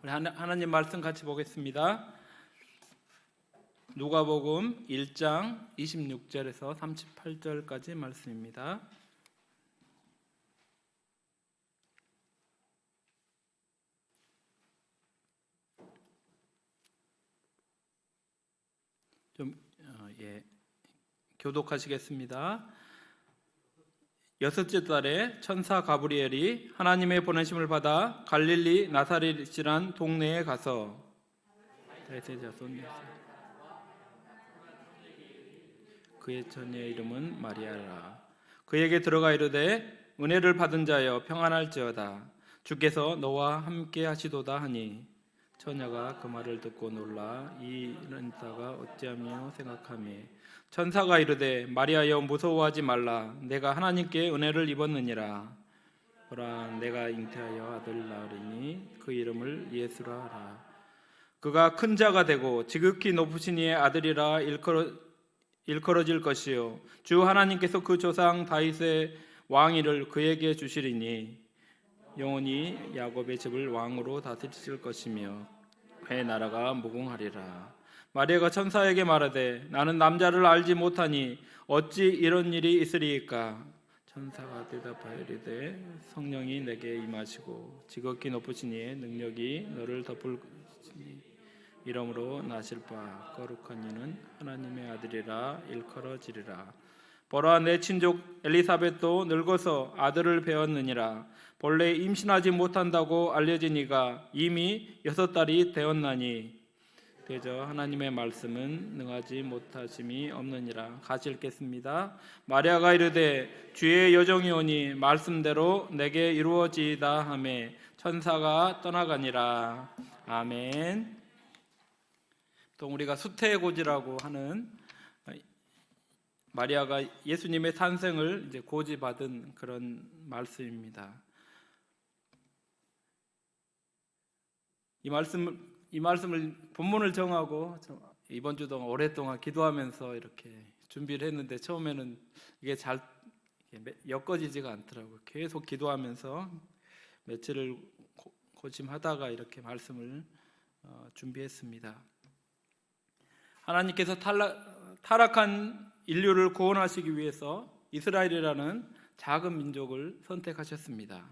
우리 하나님 말씀 같이 보겠습니다. 누가복음 1장 26절에서 38절까지 말씀입니다. 교독하시겠습니다. 여섯째 달에 천사 가브리엘이 하나님의 보내심을 받아 갈릴리 나사렛이란 동네에 가서 다윗의 자손 그의 처녀의 이름은 마리아라. 그에게 들어가 이르되 은혜를 받은 자여 평안할지어다. 주께서 너와 함께 하시도다 하니 처녀가 그 말을 듣고 놀라 이 인사가 어찌하며 생각하며 천사가 이르되 마리아여 무서워하지 말라. 내가 하나님께 은혜를 입었느니라. 보라 내가 잉태하여 아들 낳으리니 그 이름을 예수라 하라. 그가 큰 자가 되고 지극히 높으신 이의 아들이라 일컬어질 것이요 주 하나님께서 그 조상 다윗의 왕위를 그에게 주시리니 영원히 야곱의 집을 왕으로 다스리실 것이며 그의 나라가 무궁하리라. 마리아가 천사에게 말하되 나는 남자를 알지 못하니 어찌 이런 일이 있으리이까. 천사가 대답하여 이르되 성령이 내게 임하시고 지극히 높으신 이의 능력이 너를 덮을 것이니 이러므로 나실 바 거룩한 이는 하나님의 아들이라 일컬어지리라. 보라 내 친족 엘리사벳도 늙어서 아들을 배웠느니라. 본래 임신하지 못한다고 알려진 이가 이미 6달이 되었나니 대저 하나님의 말씀은 능하지 못하심이 없느니라. 같이 읽겠습니다. 마리아가 이르되 주의 여종이 오니 말씀대로 내게 이루어지이다 하며 천사가 떠나가니라. 아멘. 또 우리가 수태고지라고 하는 마리아가 예수님의 탄생을 이제 고지받은 그런 말씀입니다. 이 말씀을 본문을 정하고 이번 주 동안 오랫동안 기도하면서 이렇게 준비를 했는데 처음에는 이게 잘 엮어지지가 않더라고요. 계속 기도하면서 며칠을 고심하다가 이렇게 말씀을 준비했습니다. 하나님께서 타락한 인류를 구원하시기 위해서 이스라엘이라는 작은 민족을 선택하셨습니다.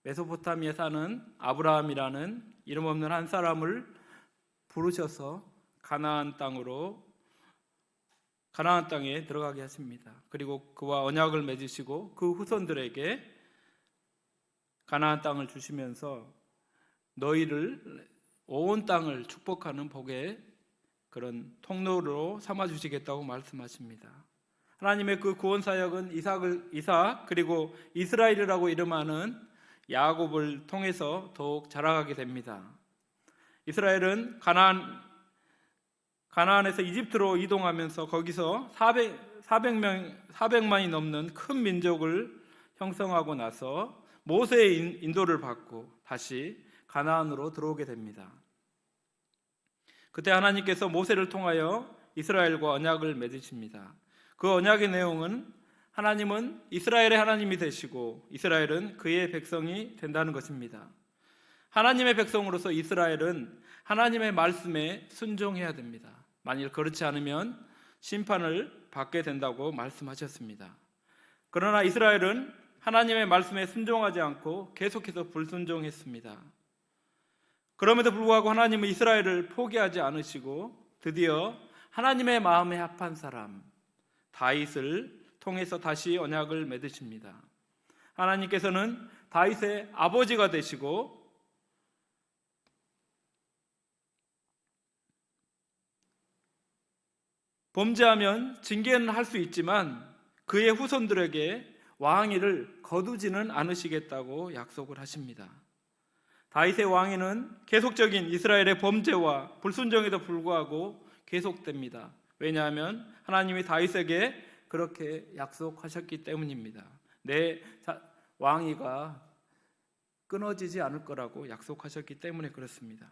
메소포타미아에 사는 아브라함이라는 이름 없는 한 사람을 부르셔서 가나안 땅에 들어가게 하십니다. 그리고 그와 언약을 맺으시고 그 후손들에게 가나안 땅을 주시면서 너희를 온 땅을 축복하는 복의 그런 통로로 삼아주시겠다고 말씀하십니다. 하나님의 그 구원 사역은 이삭 그리고 이스라엘이라고 이름하는 야곱을 통해서 더욱 자라가게 됩니다. 이스라엘은 가나안에서 이집트로 이동하면서 거기서 400만이 넘는 큰 민족을 형성하고 나서 모세의 인도를 받고 다시 가나안으로 들어오게 됩니다. 그때 하나님께서 모세를 통하여 이스라엘과 언약을 맺으십니다. 그 언약의 내용은 하나님은 이스라엘의 하나님이 되시고 이스라엘은 그의 백성이 된다는 것입니다. 하나님의 백성으로서 이스라엘은 하나님의 말씀에 순종해야 됩니다. 만일 그렇지 않으면 심판을 받게 된다고 말씀하셨습니다. 그러나 이스라엘은 하나님의 말씀에 순종하지 않고 계속해서 불순종했습니다. 그럼에도 불구하고 하나님은 이스라엘을 포기하지 않으시고 드디어 하나님의 마음에 합한 사람 다윗을 통해서 다시 언약을 맺으십니다. 하나님께서는 다윗의 아버지가 되시고 범죄하면 징계는 할 수 있지만 그의 후손들에게 왕위를 거두지는 않으시겠다고 약속을 하십니다. 다윗의 왕위는 계속적인 이스라엘의 범죄와 불순종에도 불구하고 계속됩니다. 왜냐하면 하나님이 다윗에게 그렇게 약속하셨기 때문입니다. 내 왕위가 끊어지지 않을 거라고 약속하셨기 때문에 그렇습니다.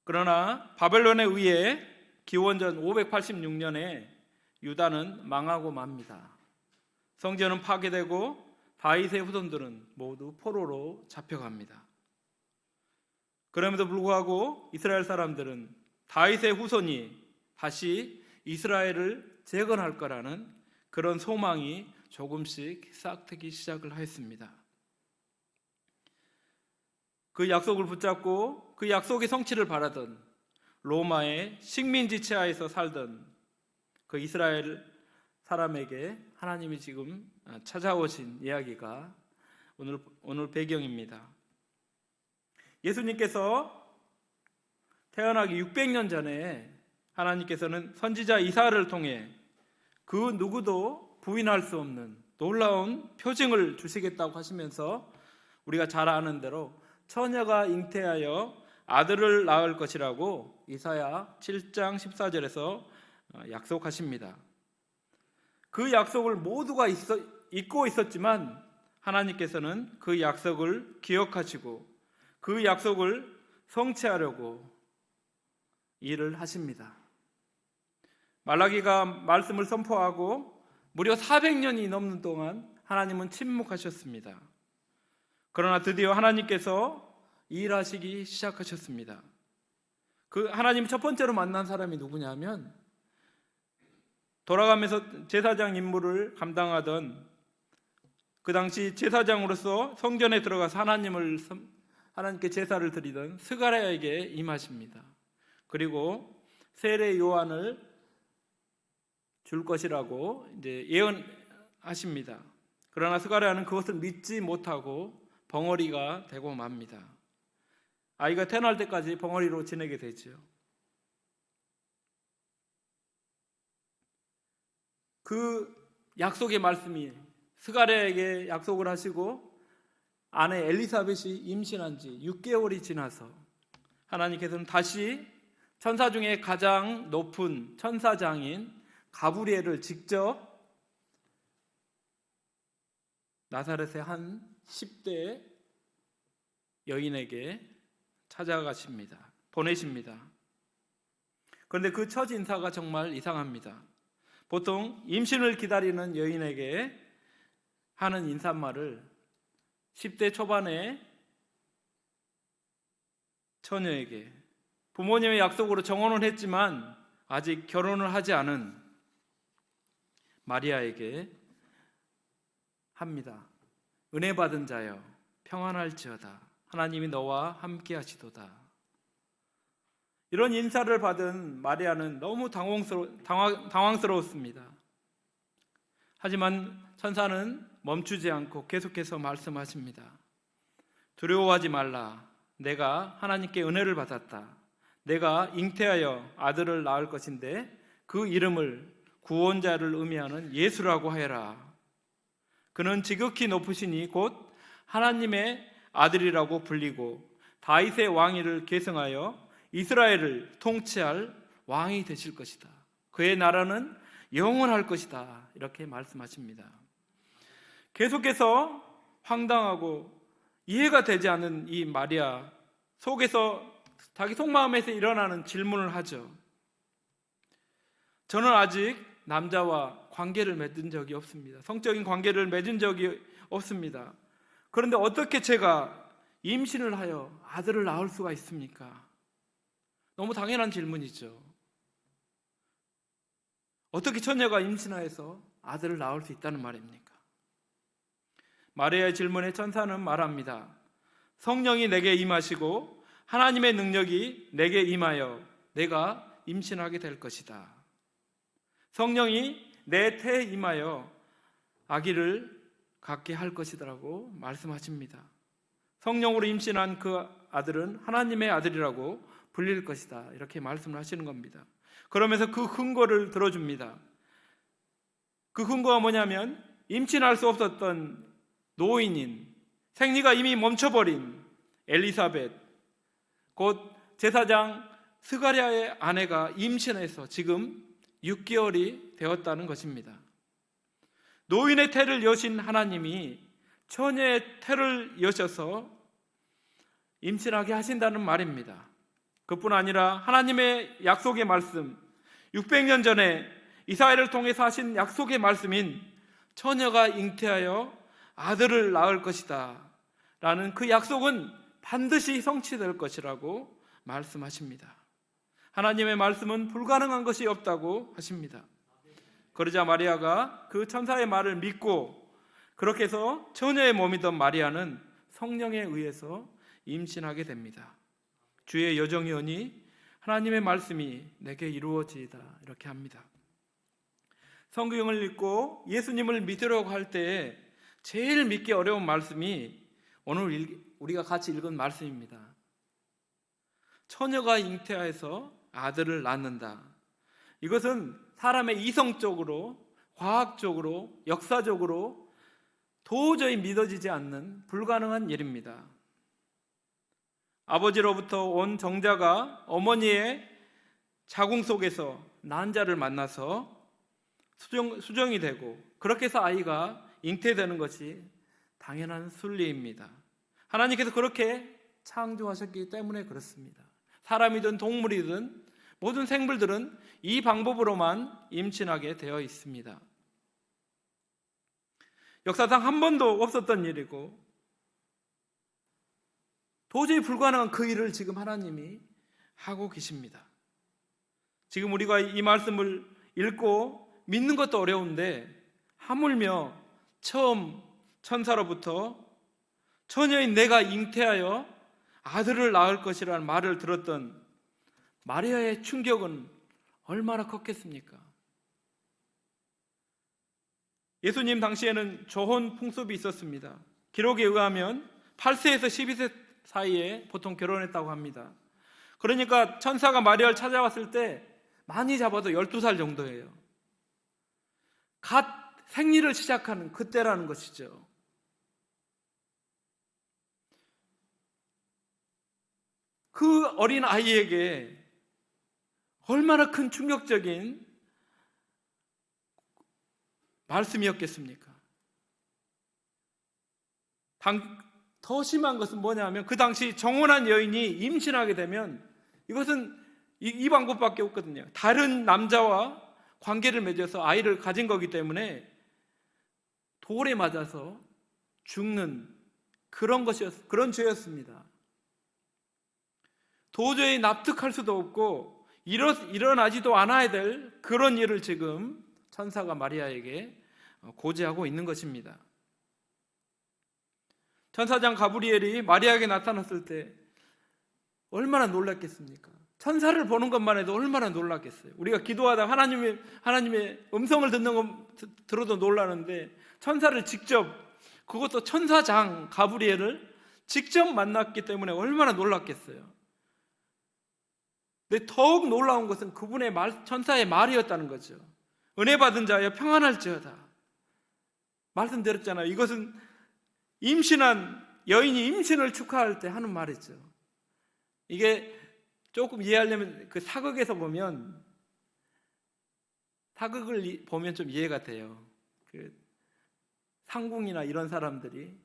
그러나 바벨론에 의해 기원전 586년에 유다는 망하고 맙니다. 성전은 파괴되고 다윗의 후손들은 모두 포로로 잡혀갑니다. 그럼에도 불구하고 이스라엘 사람들은 다윗의 후손이 다시 이스라엘을 재건할 거라는 그런 소망이 조금씩 싹트기 시작을 하였습니다. 그 약속을 붙잡고 그 약속의 성취를 바라던 로마의 식민지체하에서 살던 그 이스라엘 사람에게 하나님이 지금 찾아오신 이야기가 오늘 배경입니다. 예수님께서 태어나기 600년 전에 하나님께서는 선지자 이사야를 통해 그 누구도 부인할 수 없는 놀라운 표징을 주시겠다고 하시면서 우리가 잘 아는 대로 처녀가 잉태하여 아들을 낳을 것이라고 이사야 7장 14절에서 약속하십니다. 그 약속을 모두가 잊고 있었지만 하나님께서는 그 약속을 기억하시고 그 약속을 성취하려고 일을 하십니다. 말라기가 말씀을 선포하고 무려 400년이 넘는 동안 하나님은 침묵하셨습니다. 그러나 드디어 하나님께서 일하시기 시작하셨습니다. 그 하나님 첫 번째로 만난 사람이 누구냐면 돌아가면서 제사장 임무를 감당하던 그 당시 제사장으로서 성전에 들어가서 하나님께 제사를 드리던 스가랴에게 임하십니다. 그리고 세례 요한을 줄 것이라고 이제 예언하십니다. 그러나 스가랴는 그것을 믿지 못하고 벙어리가 되고 맙니다. 아이가 태어날 때까지 벙어리로 지내게 되죠. 그 약속의 말씀이 스가랴에게 약속을 하시고 아내 엘리사벳이 임신한 지 6개월이 지나서 하나님께서는 다시 천사 중에 가장 높은 천사장인 가브리엘을 직접 나사렛의 한 10대 여인에게 찾아가십니다. 보내십니다. 그런데 그 첫 인사가 정말 이상합니다. 보통 임신을 기다리는 여인에게 하는 인사말을 10대 초반의 처녀에게 부모님의 약속으로 정혼을 했지만 아직 결혼을 하지 않은 마리아에게 합니다. 은혜 받은 자여 평안할지어다 하나님이 너와 함께 하시도다. 이런 인사를 받은 마리아는 너무 당황스러웠습니다. 하지만 천사는 멈추지 않고 계속해서 말씀하십니다. 두려워하지 말라. 내가 하나님께 은혜를 받았다. 내가 잉태하여 아들을 낳을 것인데 그 이름을 구원자를 의미하는 예수라고 하여라. 그는 지극히 높으시니 곧 하나님의 아들이라고 불리고 다윗의 왕위를 계승하여 이스라엘을 통치할 왕이 되실 것이다. 그의 나라는 영원할 것이다. 이렇게 말씀하십니다. 계속해서 황당하고 이해가 되지 않는 이 마리아 속에서 자기 속마음에서 일어나는 질문을 하죠. 저는 아직 남자와 관계를 맺은 적이 없습니다. 성적인 관계를 맺은 적이 없습니다. 그런데 어떻게 제가 임신을 하여 아들을 낳을 수가 있습니까? 너무 당연한 질문이죠. 어떻게 처녀가 임신하여서 아들을 낳을 수 있다는 말입니까? 마리아의 질문에 천사는 말합니다. 성령이 내게 임하시고 하나님의 능력이 내게 임하여 내가 임신하게 될 것이다. 성령이 내 태에 임하여 아기를 갖게 할 것이라고 말씀하십니다. 성령으로 임신한 그 아들은 하나님의 아들이라고 불릴 것이다. 이렇게 말씀을 하시는 겁니다. 그러면서 그 근거를 들어줍니다. 그 근거가 뭐냐면 임신할 수 없었던 노인인 생리가 이미 멈춰버린 엘리사벳 곧 제사장 스가랴의 아내가 임신해서 지금 6개월이 되었다는 것입니다. 노인의 태를 여신 하나님이 처녀의 태를 여셔서 임신하게 하신다는 말입니다. 그뿐 아니라 하나님의 약속의 말씀 600년 전에 이사야를 통해서 하신 약속의 말씀인 처녀가 잉태하여 아들을 낳을 것이다 라는 그 약속은 반드시 성취될 것이라고 말씀하십니다. 하나님의 말씀은 불가능한 것이 없다고 하십니다. 그러자 마리아가 그 천사의 말을 믿고 그렇게 해서 처녀의 몸이던 마리아는 성령에 의해서 임신하게 됩니다. 주의 여정이 오니 하나님의 말씀이 내게 이루어지이다 이렇게 합니다. 성경을 읽고 예수님을 믿으려고 할 때에 제일 믿기 어려운 말씀이 오늘 우리가 같이 읽은 말씀입니다. 처녀가 잉태하여서 아들을 낳는다. 이것은 사람의 이성적으로, 과학적으로, 역사적으로 도저히 믿어지지 않는 불가능한 일입니다. 아버지로부터 온 정자가 어머니의 자궁 속에서 난자를 만나서 수정이 되고 그렇게 해서 아이가 잉태되는 것이 당연한 순리입니다. 하나님께서 그렇게 창조하셨기 때문에 그렇습니다. 사람이든 동물이든 모든 생물들은 이 방법으로만 임신하게 되어 있습니다. 역사상 한 번도 없었던 일이고 도저히 불가능한 그 일을 지금 하나님이 하고 계십니다. 지금 우리가 이 말씀을 읽고 믿는 것도 어려운데 하물며 처음 천사로부터 처녀인 내가 잉태하여 아들을 낳을 것이라는 말을 들었던 마리아의 충격은 얼마나 컸겠습니까? 예수님 당시에는 조혼 풍습이 있었습니다. 기록에 의하면 8세에서 12세 사이에 보통 결혼했다고 합니다. 그러니까 천사가 마리아를 찾아왔을 때 많이 잡아도 12살 정도예요. 갓 생리를 시작하는 그때라는 것이죠. 그 어린 아이에게 얼마나 큰 충격적인 말씀이었겠습니까? 더 심한 것은 뭐냐면 그 당시 정혼한 여인이 임신하게 되면 이것은 이 방법밖에 없거든요. 다른 남자와 관계를 맺어서 아이를 가진 거기 때문에 돌에 맞아서 죽는 그런 죄였습니다. 도저히 납득할 수도 없고 일어나지도 않아야 될 그런 일을 지금 천사가 마리아에게 고지하고 있는 것입니다. 천사장 가브리엘이 마리아에게 나타났을 때 얼마나 놀랐겠습니까? 천사를 보는 것만 해도 얼마나 놀랐겠어요. 우리가 기도하다 하나님의 음성을 듣는 것 들어도 놀라는데 천사를 직접, 그것도 천사장 가브리엘을 직접 만났기 때문에 얼마나 놀랐겠어요. 근데 더욱 놀라운 것은 그분의 천사의 말이었다는 거죠. 은혜 받은 자여 평안할지어다. 말씀드렸잖아요. 이것은 임신한 여인이 임신을 축하할 때 하는 말이죠. 이게 조금 이해하려면 그 사극에서 보면, 사극을 보면 좀 이해가 돼요. 그 상궁이나 이런 사람들이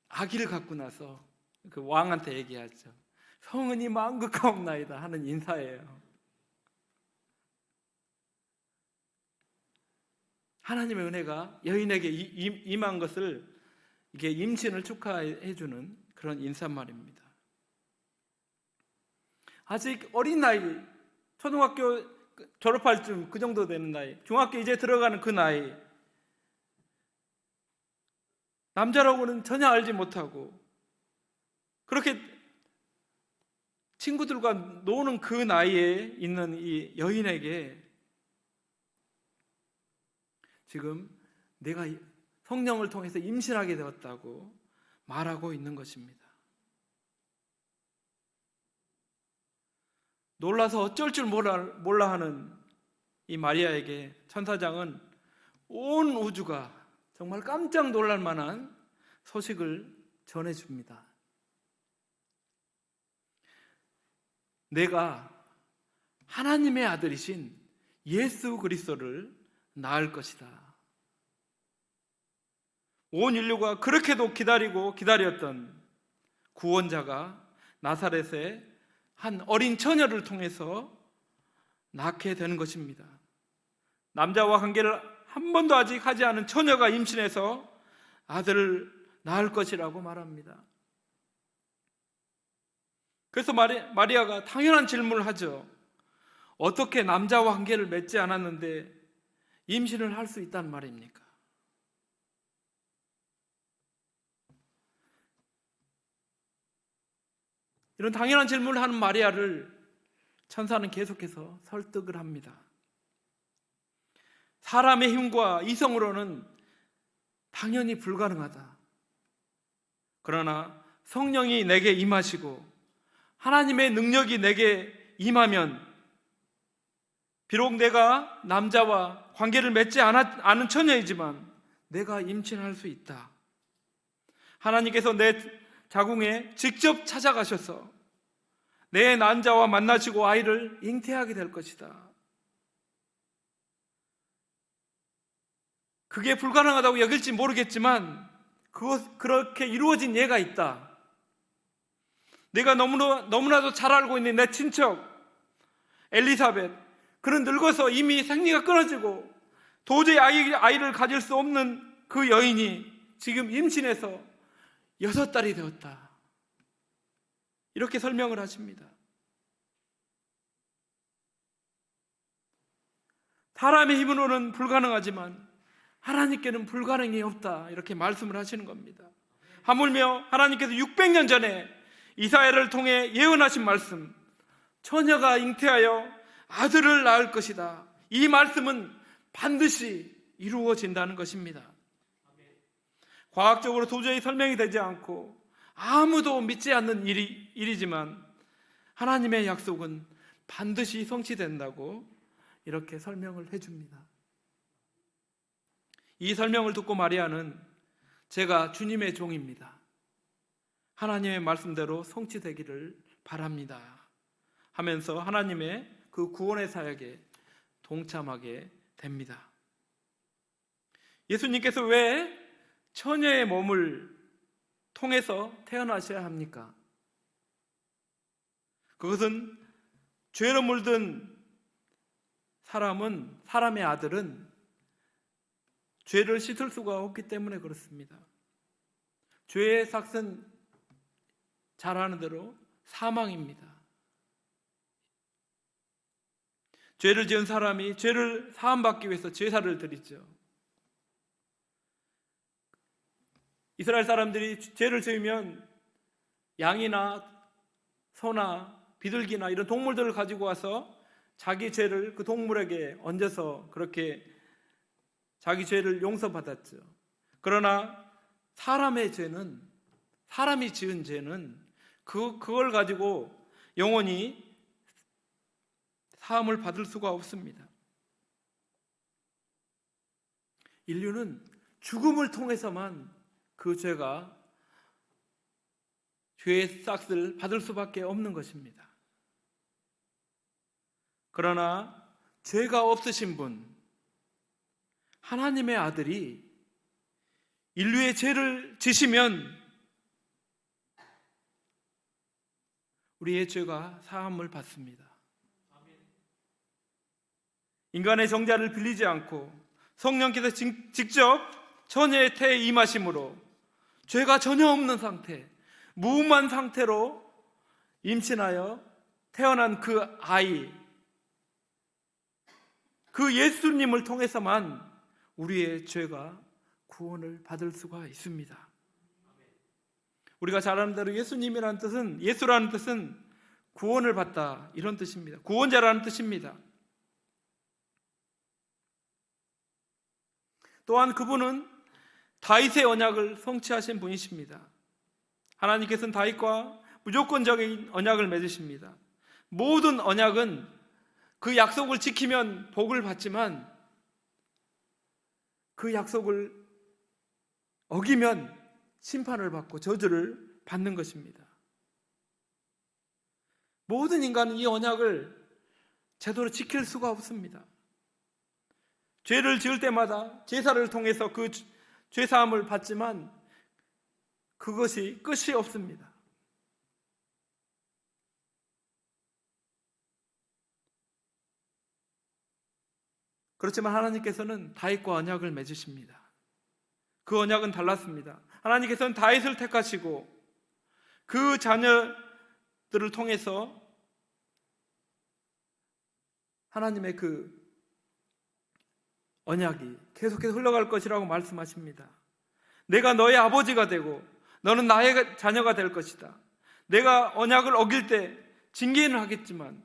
아기를 갖고 나서 그 왕한테 얘기하죠. 성은이 만극하옵나이다 하는 인사예요. 하나님의 은혜가 여인에게 임한 것을 이게 임신을 축하해주는 그런 인사말입니다. 아직 어린 나이, 초등학교 졸업할 쯤 그 정도 되는 나이, 중학교 이제 들어가는 그 나이, 남자라고는 전혀 알지 못하고 그렇게 친구들과 노는 그 나이에 있는 이 여인에게 지금 내가 성령을 통해서 임신하게 되었다고 말하고 있는 것입니다. 놀라서 어쩔 줄 몰라 하는 이 마리아에게 천사장은 온 우주가 정말 깜짝 놀랄 만한 소식을 전해줍니다. 내가 하나님의 아들이신 예수 그리스도를 낳을 것이다. 온 인류가 그렇게도 기다리고 기다렸던 구원자가 나사렛의 한 어린 처녀를 통해서 낳게 되는 것입니다. 남자와 관계를 한 번도 아직 하지 않은 처녀가 임신해서 아들을 낳을 것이라고 말합니다. 그래서 마리아가 당연한 질문을 하죠. 어떻게 남자와 관계를 맺지 않았는데 임신을 할 수 있단 말입니까? 이런 당연한 질문을 하는 마리아를 천사는 계속해서 설득을 합니다. 사람의 힘과 이성으로는 당연히 불가능하다. 그러나 성령이 내게 임하시고 하나님의 능력이 내게 임하면 비록 내가 남자와 관계를 맺지 않은 처녀이지만 내가 임신할 수 있다. 하나님께서 내 자궁에 직접 찾아가셔서 내 난자와 만나시고 아이를 잉태하게 될 것이다. 그게 불가능하다고 여길지 모르겠지만 그렇게 이루어진 예가 있다. 내가 너무나도 잘 알고 있는 내 친척 엘리사벳, 그는 늙어서 이미 생리가 끊어지고 도저히 아이를 가질 수 없는 그 여인이 지금 임신해서 6달이 되었다. 이렇게 설명을 하십니다. 사람의 힘으로는 불가능하지만 하나님께는 불가능이 없다. 이렇게 말씀을 하시는 겁니다. 하물며 하나님께서 600년 전에 이사야를 통해 예언하신 말씀, 처녀가 잉태하여 아들을 낳을 것이다. 이 말씀은 반드시 이루어진다는 것입니다. 과학적으로 도저히 설명이 되지 않고 아무도 믿지 않는 일이지만 하나님의 약속은 반드시 성취된다고 이렇게 설명을 해줍니다. 이 설명을 듣고 마리아는 제가 주님의 종입니다. 하나님의 말씀대로 성취되기를 바랍니다 하면서 하나님의 그 구원의 사역에 동참하게 됩니다. 예수님께서 왜 처녀의 몸을 통해서 태어나셔야 합니까? 그것은 죄로 물든 사람의 아들은 죄를 씻을 수가 없기 때문에 그렇습니다. 죄의 삭은 잘 아는 대로 사망입니다. 죄를 지은 사람이 죄를 사함받기 위해서 제사를 드리죠. 이스라엘 사람들이 죄를 지으면 양이나 소나 비둘기나 이런 동물들을 가지고 와서 자기 죄를 그 동물에게 얹어서 그렇게 자기 죄를 용서받았죠. 그러나 사람의 죄는, 사람이 지은 죄는 그걸 가지고 영원히 사함을 받을 수가 없습니다. 인류는 죽음을 통해서만 그 죄의 싹을 받을 수밖에 없는 것입니다. 그러나 죄가 없으신 분, 하나님의 아들이 인류의 죄를 지시면 우리의 죄가 사함을 받습니다. 인간의 정자를 빌리지 않고 성령께서 직접 처녀의 태에 임하심으로 죄가 전혀 없는 상태, 무음한 상태로 임신하여 태어난 그 아이, 그 예수님을 통해서만 우리의 죄가 구원을 받을 수가 있습니다. 우리가 잘 아는 대로 예수라는 뜻은 구원을 받다, 이런 뜻입니다. 구원자라는 뜻입니다. 또한 그분은 다윗의 언약을 성취하신 분이십니다. 하나님께서는 다윗과 무조건적인 언약을 맺으십니다. 모든 언약은 그 약속을 지키면 복을 받지만 그 약속을 어기면 심판을 받고 저주를 받는 것입니다. 모든 인간은 이 언약을 제대로 지킬 수가 없습니다. 죄를 지을 때마다 제사를 통해서 그 죄사함을 받지만 그것이 끝이 없습니다. 그렇지만 하나님께서는 다윗과 언약을 맺으십니다. 그 언약은 달랐습니다. 하나님께서는 다윗을 택하시고 그 자녀들을 통해서 하나님의 그 언약이 계속해서 흘러갈 것이라고 말씀하십니다. 내가 너의 아버지가 되고 너는 나의 자녀가 될 것이다. 내가 언약을 어길 때 징계는 하겠지만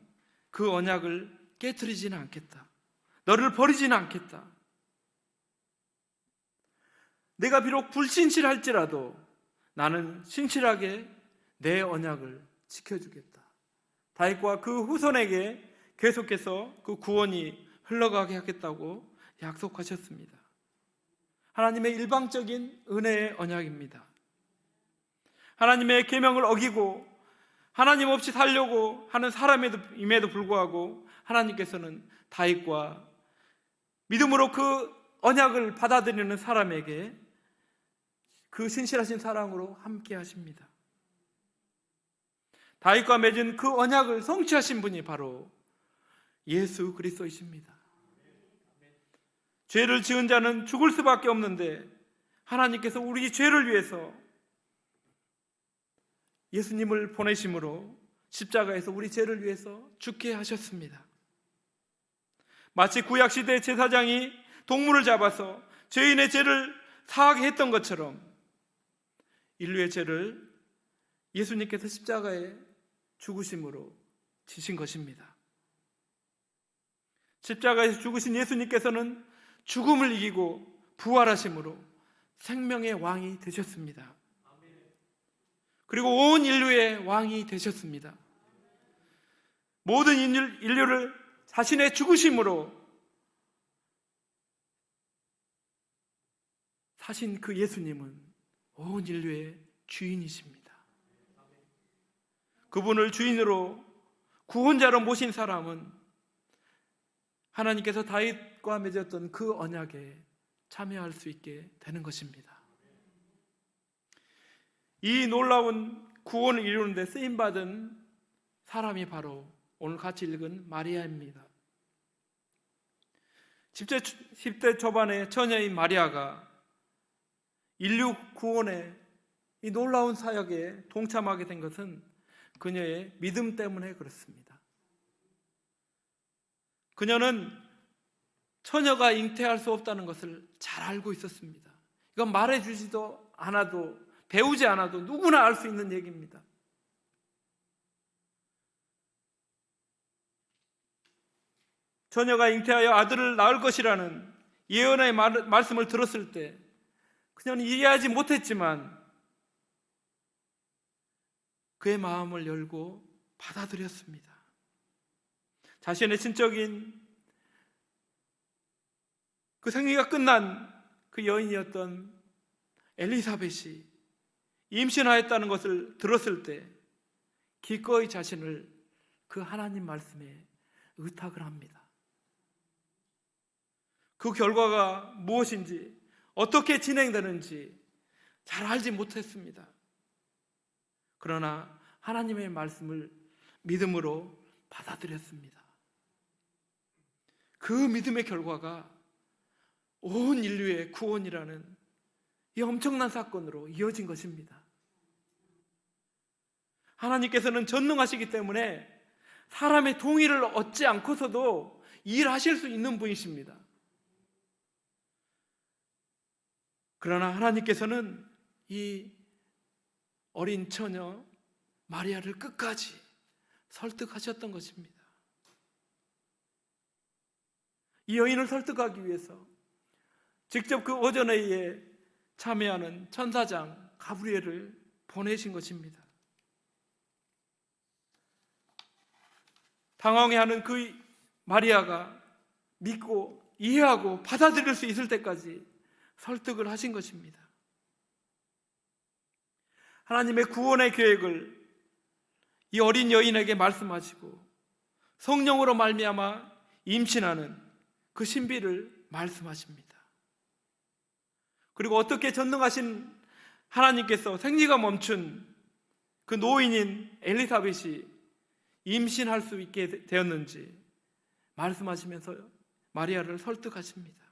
그 언약을 깨트리지는 않겠다. 너를 버리지는 않겠다. 내가 비록 불신실할지라도 나는 신실하게 내 언약을 지켜주겠다. 다윗과 그 후손에게 계속해서 그 구원이 흘러가게 하겠다고 약속하셨습니다. 하나님의 일방적인 은혜의 언약입니다. 하나님의 계명을 어기고 하나님 없이 살려고 하는 사람임에도 불구하고 하나님께서는 다윗과 믿음으로 그 언약을 받아들이는 사람에게 그 신실하신 사랑으로 함께 하십니다. 다윗과 맺은 그 언약을 성취하신 분이 바로 예수 그리스도이십니다. 죄를 지은 자는 죽을 수밖에 없는데 하나님께서 우리 죄를 위해서 예수님을 보내심으로 십자가에서 우리 죄를 위해서 죽게 하셨습니다. 마치 구약시대 제사장이 동물을 잡아서 죄인의 죄를 사하게 했던 것처럼 인류의 죄를 예수님께서 십자가에 죽으심으로 지신 것입니다. 십자가에서 죽으신 예수님께서는 죽음을 이기고 부활하심으로 생명의 왕이 되셨습니다. 그리고 온 인류의 왕이 되셨습니다. 모든 인류를 자신의 죽으심으로 사신 그 예수님은 온 인류의 주인이십니다. 그분을 주인으로 구원자로 모신 사람은 하나님께서 다윗과 맺었던 그 언약에 참여할 수 있게 되는 것입니다. 이 놀라운 구원을 이루는 데 쓰임받은 사람이 바로 오늘 같이 읽은 마리아입니다. 10대 초반의 처녀인 마리아가 인류 구원의 이 놀라운 사역에 동참하게 된 것은 그녀의 믿음 때문에 그렇습니다. 그녀는 처녀가 잉태할 수 없다는 것을 잘 알고 있었습니다. 이건 말해주지도 않아도 배우지 않아도 누구나 알 수 있는 얘기입니다. 처녀가 잉태하여 아들을 낳을 것이라는 예언의 말씀을 들었을 때 그녀는 이해하지 못했지만 그의 마음을 열고 받아들였습니다. 자신의 친척인 그 생리가 끝난 그 여인이었던 엘리사벳이 임신하였다는 것을 들었을 때 기꺼이 자신을 그 하나님 말씀에 의탁을 합니다. 그 결과가 무엇인지 어떻게 진행되는지 잘 알지 못했습니다. 그러나 하나님의 말씀을 믿음으로 받아들였습니다. 그 믿음의 결과가 온 인류의 구원이라는 이 엄청난 사건으로 이어진 것입니다. 하나님께서는 전능하시기 때문에 사람의 동의를 얻지 않고서도 일하실 수 있는 분이십니다. 그러나 하나님께서는 이 어린 처녀 마리아를 끝까지 설득하셨던 것입니다. 이 여인을 설득하기 위해서 직접 그 오전회의에 참여하는 천사장 가브리엘을 보내신 것입니다. 당황해하는 그 마리아가 믿고 이해하고 받아들일 수 있을 때까지 설득을 하신 것입니다. 하나님의 구원의 계획을 이 어린 여인에게 말씀하시고 성령으로 말미암아 임신하는 그 신비를 말씀하십니다. 그리고 어떻게 전능하신 하나님께서 생리가 멈춘 그 노인인 엘리사벳이 임신할 수 있게 되었는지 말씀하시면서 마리아를 설득하십니다.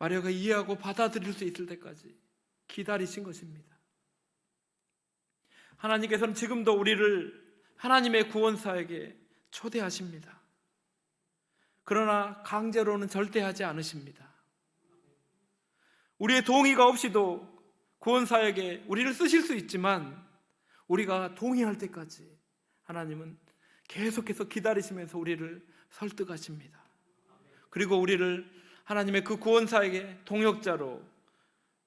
마리아가 이해하고 받아들일 수 있을 때까지 기다리신 것입니다. 하나님께서는 지금도 우리를 하나님의 구원사에게 초대하십니다. 그러나 강제로는 절대 하지 않으십니다. 우리의 동의가 없이도 구원사에게 우리를 쓰실 수 있지만 우리가 동의할 때까지 하나님은 계속해서 기다리시면서 우리를 설득하십니다. 그리고 우리를 하나님의 그 구원사에게 동역자로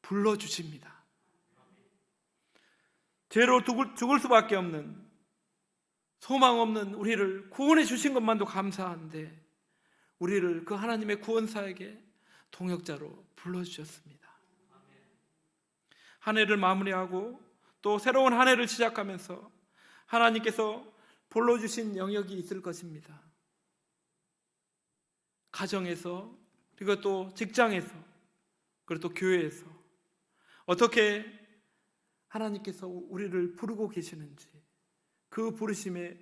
불러주십니다. 죄로 죽을 수밖에 없는, 소망 없는 우리를 구원해 주신 것만도 감사한데 우리를 그 하나님의 구원사에게 동역자로 불러주셨습니다. 한 해를 마무리하고 또 새로운 한 해를 시작하면서 하나님께서 불러주신 영역이 있을 것입니다. 가정에서, 그리고 또 직장에서, 그리고 또 교회에서 어떻게 하나님께서 우리를 부르고 계시는지 그 부르심에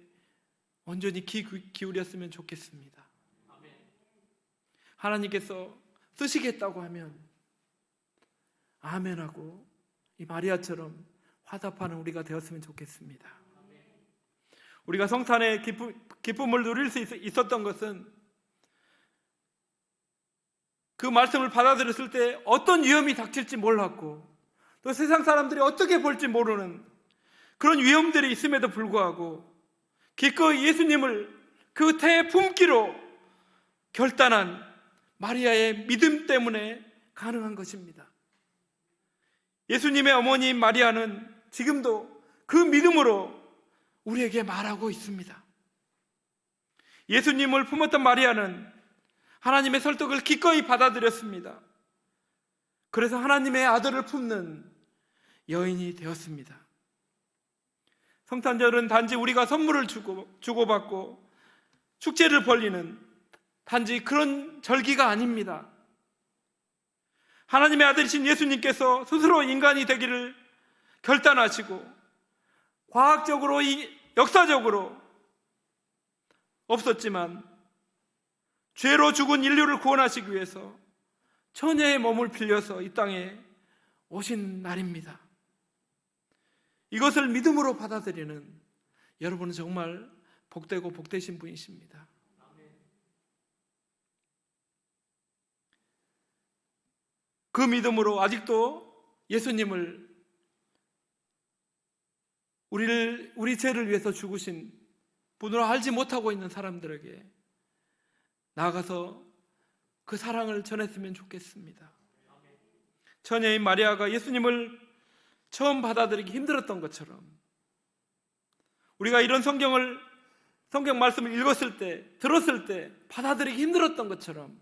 온전히 귀 기울였으면 좋겠습니다. 하나님께서 쓰시겠다고 하면 아멘하고 이 마리아처럼 화답하는 우리가 되었으면 좋겠습니다. 우리가 성탄의 기쁨을 누릴 수 있었던 것은 그 말씀을 받아들였을 때 어떤 위험이 닥칠지 몰랐고 또 세상 사람들이 어떻게 볼지 모르는 그런 위험들이 있음에도 불구하고 기꺼이 예수님을 그 태에 품기로 결단한 마리아의 믿음 때문에 가능한 것입니다. 예수님의 어머니인 마리아는 지금도 그 믿음으로 우리에게 말하고 있습니다. 예수님을 품었던 마리아는 하나님의 설득을 기꺼이 받아들였습니다. 그래서 하나님의 아들을 품는 여인이 되었습니다. 성탄절은 단지 우리가 선물을 주고받고 축제를 벌리는 단지 그런 절기가 아닙니다. 하나님의 아들이신 예수님께서 스스로 인간이 되기를 결단하시고 과학적으로 역사적으로 없었지만 죄로 죽은 인류를 구원하시기 위해서 처녀의 몸을 빌려서 이 땅에 오신 날입니다. 이것을 믿음으로 받아들이는 여러분은 정말 복되고 복되신 분이십니다. 그 믿음으로 아직도 예수님을 우리 죄를 위해서 죽으신 분으로 알지 못하고 있는 사람들에게 나아가서 그 사랑을 전했으면 좋겠습니다. 처녀인 마리아가 예수님을 처음 받아들이기 힘들었던 것처럼 우리가 이런 성경 말씀을 읽었을 때, 들었을 때 받아들이기 힘들었던 것처럼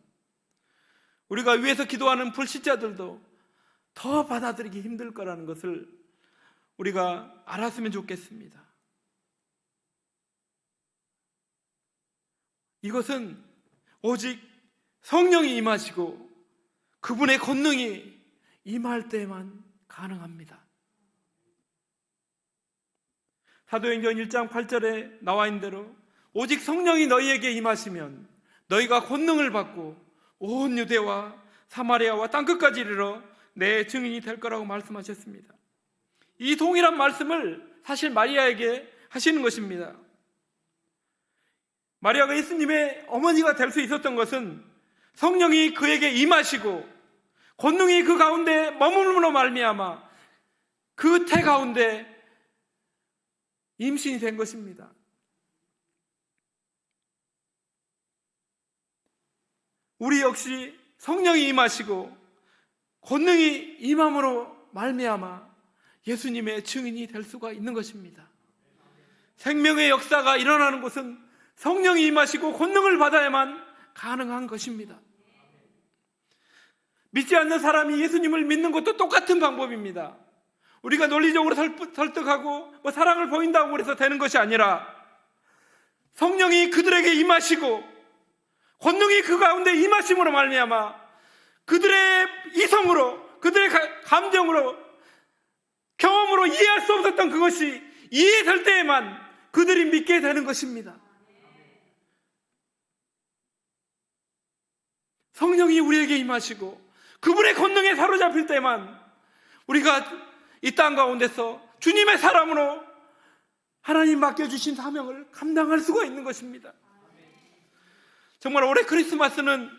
우리가 위에서 기도하는 불신자들도 더 받아들이기 힘들 거라는 것을 우리가 알았으면 좋겠습니다. 이것은 오직 성령이 임하시고 그분의 권능이 임할 때만 가능합니다. 사도행전 1장 8절에 나와 있는 대로 오직 성령이 너희에게 임하시면 너희가 권능을 받고 온 유대와 사마리아와 땅끝까지 이르러 내 증인이 될 거라고 말씀하셨습니다. 이 동일한 말씀을 사실 마리아에게 하시는 것입니다. 마리아가 예수님의 어머니가 될 수 있었던 것은 성령이 그에게 임하시고 권능이 그 가운데 머물므로 말미암아 그 태 가운데 임신이 된 것입니다. 우리 역시 성령이 임하시고 권능이 임함으로 말미암아 예수님의 증인이 될 수가 있는 것입니다. 생명의 역사가 일어나는 곳은 성령이 임하시고 권능을 받아야만 가능한 것입니다. 믿지 않는 사람이 예수님을 믿는 것도 똑같은 방법입니다. 우리가 논리적으로 설득하고 사랑을 보인다고 해서 되는 것이 아니라 성령이 그들에게 임하시고 권능이 그 가운데 임하심으로 말미암아 그들의 이성으로, 그들의 감정으로, 경험으로 이해할 수 없었던 그것이 이해될 때에만 그들이 믿게 되는 것입니다. 성령이 우리에게 임하시고 그분의 권능에 사로잡힐 때만 우리가 이 땅 가운데서 주님의 사람으로 하나님 맡겨주신 사명을 감당할 수가 있는 것입니다. 정말 올해 크리스마스는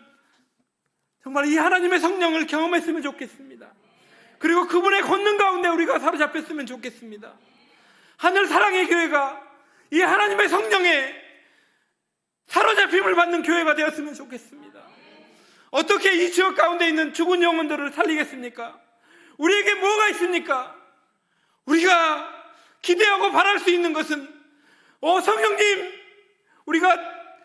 정말 이 하나님의 성령을 경험했으면 좋겠습니다. 그리고 그분의 권능 가운데 우리가 사로잡혔으면 좋겠습니다. 하늘 사랑의 교회가 이 하나님의 성령에 사로잡힘을 받는 교회가 되었으면 좋겠습니다. 어떻게 이 지역 가운데 있는 죽은 영혼들을 살리겠습니까? 우리에게 뭐가 있습니까? 우리가 기대하고 바랄 수 있는 것은 성령님, 우리가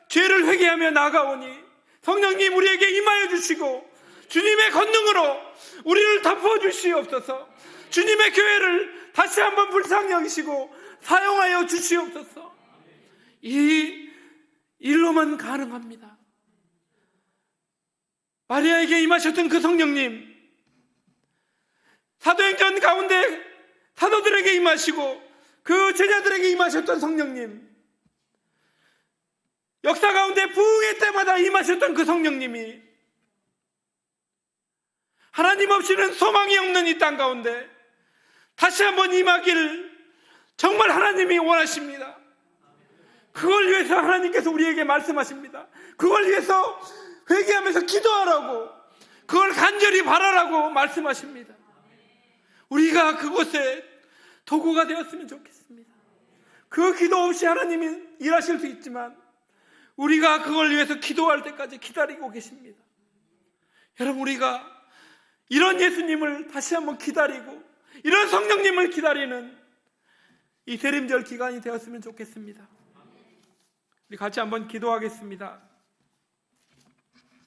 죄를 회개하며 나아가오니 성령님 우리에게 임하여 주시고 주님의 권능으로 우리를 덮어주시옵소서. 주님의 교회를 다시 한번 불쌍히 여기시고 사용하여 주시옵소서. 이 일로만 가능합니다. 마리아에게 임하셨던 그 성령님, 사도행전 가운데 사도들에게 임하시고 그 제자들에게 임하셨던 성령님, 역사 가운데 부흥의 때마다 임하셨던 그 성령님이 하나님 없이는 소망이 없는 이 땅 가운데 다시 한번 임하기를 정말 하나님이 원하십니다. 그걸 위해서 하나님께서 우리에게 말씀하십니다. 그걸 위해서 회개하면서 기도하라고, 그걸 간절히 바라라고 말씀하십니다. 우리가 그곳에 도구가 되었으면 좋겠습니다. 그 기도 없이 하나님이 일하실 수 있지만 우리가 그걸 위해서 기도할 때까지 기다리고 계십니다. 여러분, 우리가 이런 예수님을 다시 한번 기다리고 이런 성령님을 기다리는 이 대림절 기간이 되었으면 좋겠습니다. 우리 같이 한번 기도하겠습니다.